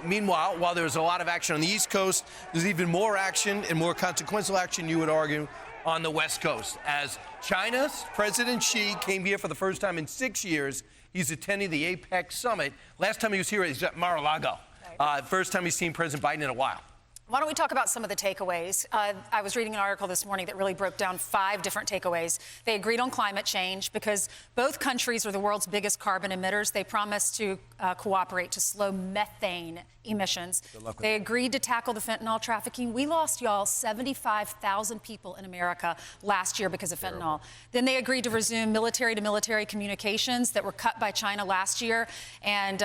Meanwhile, while there's a lot of action on the East Coast, there's even more action and more consequential action, you would argue, on the West Coast. As China's President Xi came here for the first time in 6 years, he's attending the APEC summit. Last time he was here, he was at Mar-a-Lago. First time he's seen President Biden in a while. Why don't we talk about some of the takeaways? I was reading an article this morning that really broke down 5 different takeaways. They agreed on climate change because both countries are the world's biggest carbon emitters. They promised to cooperate to slow methane emissions. They agreed to tackle the fentanyl trafficking. We lost, y'all, 75,000 people in America last year because of fentanyl. Then they agreed to resume military-to-military communications that were cut by China last year. And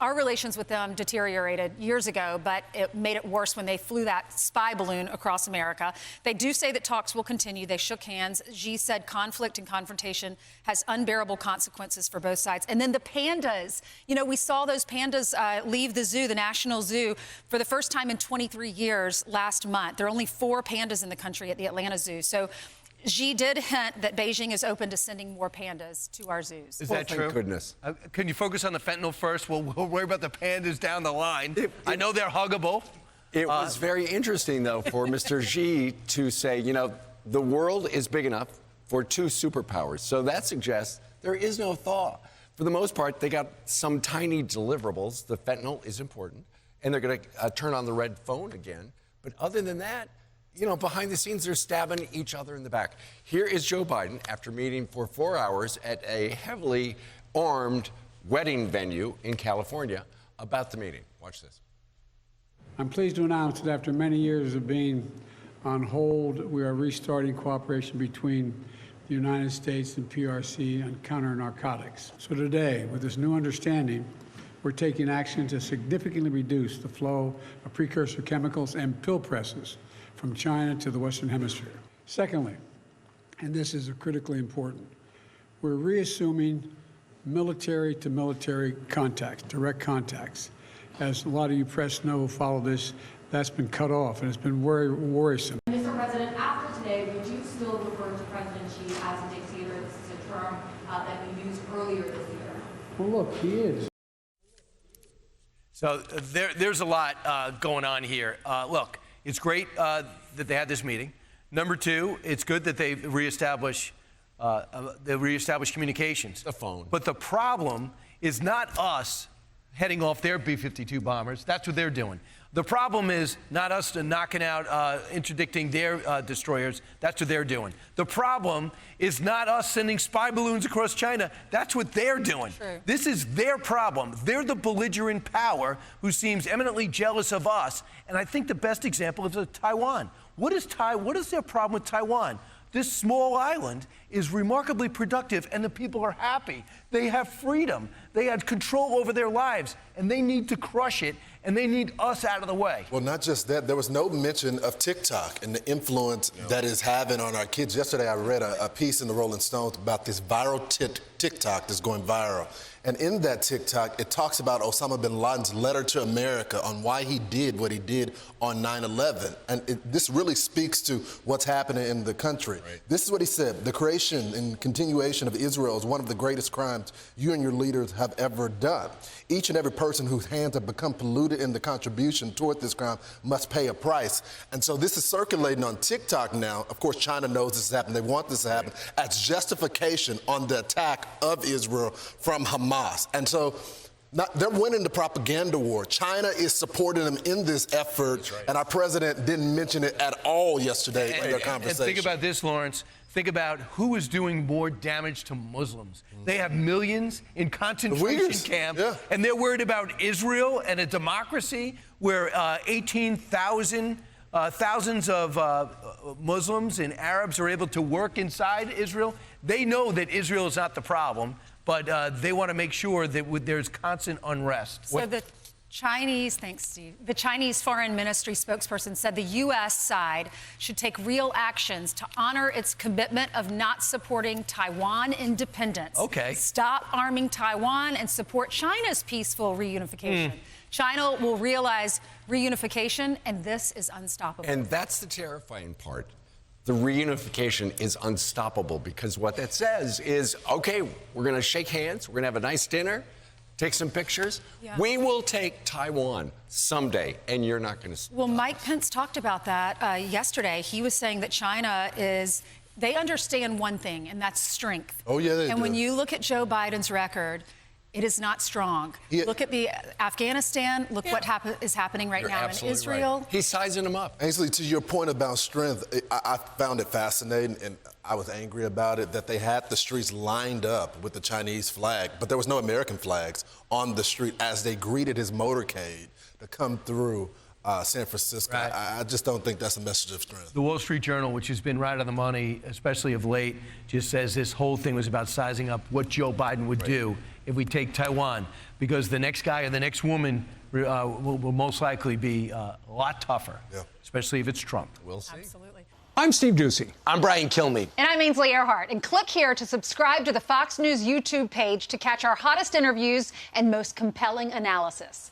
our relations with them deteriorated years ago, but it made it worse when they flew that spy balloon across America. They do say that talks will continue. They shook hands. Xi said conflict and confrontation has unbearable consequences for both sides. And then the pandas. You know, we saw those pandas leave the zoo, the National Zoo, for the first time in 23 years last month. There are only 4 pandas in the country at the Atlanta Zoo. So Xi did hint that Beijing is open to sending more pandas to our zoos. Is that true? Thank goodness. Can you focus on the fentanyl first? We'll worry about the pandas down the line. I know they're huggable. It was very interesting, though, for Mr. Xi to say, you know, the world is big enough for 2 superpowers. So that suggests there is no thaw. For the most part, they got some tiny deliverables. The fentanyl is important, and they're going to turn on the red phone again. But other than that, you know, behind the scenes, they're stabbing each other in the back. Here is Joe Biden after meeting for 4 hours at a heavily armed wedding venue in California about the meeting. Watch this. I'm pleased to announce that after many years of being on hold, we are restarting cooperation between the United States and PRC on counter-narcotics. So today, with this new understanding, we're taking action to significantly reduce the flow of precursor chemicals and pill presses from China to the Western Hemisphere. Secondly, and this is critically important, we're reassuming military-to-military contacts, direct contacts. As a lot of you press know who follow this, that's been cut off, and it's been very worrisome. Mr. President, after today, would you still refer to President Xi as a dictator? This is a term that we used earlier this year. Well, look, he is. So there's a lot going on here. Look, it's great that they had this meeting. Number 2, it's good that they reestablish communications. The phone. But the problem is not us heading off their B-52 bombers. That's what they're doing. The problem is not us knocking out, interdicting their destroyers. That's what they're doing. The problem is not us sending spy balloons across China. That's what they're doing. True. This is their problem. They're the belligerent power who seems eminently jealous of us. And I think the best example is Taiwan. What is their problem with Taiwan? This small island is remarkably productive, and the people are happy. They have freedom. They had control over their lives, and they need to crush it, and they need us out of the way. Well, not just that. There was no mention of TikTok and the influence that is having on our kids. Yesterday, I read a piece in the Rolling Stones about this viral TikTok that's going viral. And in that TikTok, it talks about Osama bin Laden's letter to America on why he did what he did on 9/11. And this really speaks to what's happening in the country. Right. This is what he said: the creation and continuation of Israel is one of the greatest crimes you and your leaders have ever done. Each and every person whose hands have become polluted in the contribution toward this crime must pay a price. And so this is circulating on TikTok now. Of course, China knows this is happening. They want this to happen as justification on the attack of Israel from Hamas. And so they're winning the propaganda war. China is supporting them in this effort, and our president didn't mention it at all yesterday in their conversation. And think about this, Lawrence. Think about who is doing more damage to Muslims. They have millions in concentration camps, and they're worried about Israel and a democracy where thousands of Muslims and Arabs are able to work inside Israel. They know that Israel is not the problem, but they want to make sure that there's constant unrest. So the Chinese, thanks, Steve. The Chinese Foreign Ministry spokesperson said the U.S. side should take real actions to honor its commitment of not supporting Taiwan independence. Okay. Stop arming Taiwan and support China's peaceful reunification. China will realize reunification, and this is unstoppable. And that's the terrifying part. The reunification is unstoppable because what that says is, okay, we're going to shake hands, we're going to have a nice dinner, take some pictures. Yeah. We will take Taiwan someday, and you're not going to. Well, Mike Pence talked about that yesterday. He was saying that China they understand one thing, and that's strength. Oh, yeah, they And do. when you look at Joe Biden's record, it is not strong. Look at the Afghanistan. Look what is happening right You're now in absolutely Israel. right. He's sizing them up. Ainsley, to your point about strength, I found it fascinating, and I was angry about it, that they had the streets lined up with the Chinese flag, but there was no American flags on the street as they greeted his motorcade to come through San Francisco. Right. I just don't think that's a message of strength. The Wall Street Journal, which has been right on the money, especially of late, just says this whole thing was about sizing up what Joe Biden would do if we take Taiwan, because the next guy or the next woman will most likely be a lot tougher, especially if it's Trump. We'll see. Absolutely. I'm Steve Ducey. I'm Brian Kilmeade. And I'm Ainsley Earhart. And click here to subscribe to the Fox News YouTube page to catch our hottest interviews and most compelling analysis.